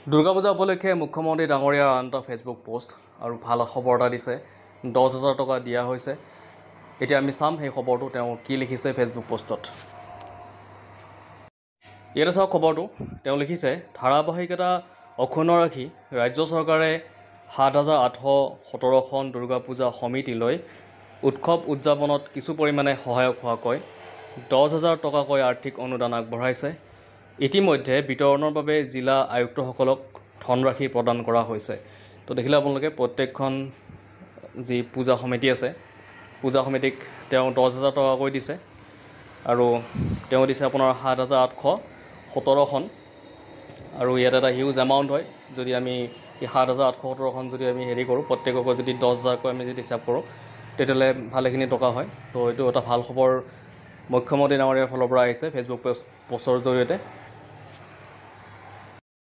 দুৰ্গা পূজা উপলক্ষে মুখ্যমন্ত্ৰী ডাঙৰীয়াৰ আন এটা ফেচবুক পোষ্ট আৰু ভাল খবৰ এটা দিছে। 10,000 টকা দিয়া হৈছে। এতিয়া আমি চাম সেই খবৰটো তেওঁ কি লিখিছে ফেচবুক পোষ্টত। ইয়াতে চাওক খবৰটো। তেওঁ লিখিছে, ধাৰাবাহিকতা অক্ষুণ্ণ ৰাখি ৰাজ্য চৰকাৰে 7,817খন দুৰ্গা পূজা সমিতিলৈ উৎসৱ উদযাপনত কিছু পৰিমাণে সহায়ক হোৱাকৈ 10,000 টকাকৈ আৰ্থিক অনুদান আগবঢ়াইছে। ইতিমধ্যে বিতৰণৰ বাবে জিলা আয়ুক্তসকলক ধনৰাশি প্ৰদান কৰা হৈছে। তো দেখিলে আপোনালোকে প্ৰত্যেকখন যি পূজা সমিতি আছে, পূজা সমিতিক তেওঁ 10,000 টকাকৈ দিছে আৰু তেওঁ দিছে আপোনাৰ 7,817খন। আৰু ইয়াত এটা হিউজ এমাউণ্ট হয়। যদি আমি এই 7,817খন যদি আমি হেৰি কৰোঁ, প্ৰত্যেককৈ যদি 10,000কৈ আমি যদি হিচাপ কৰোঁ, তেতিয়াহ'লে ভালেখিনি টকা হয়। তো এইটো এটা ভাল খবৰ মুখ্যমন্ত্ৰী ডাঙৰীয়াৰ ফালৰ পৰা আহিছে ফেচবুক পোষ্টৰ জৰিয়তে।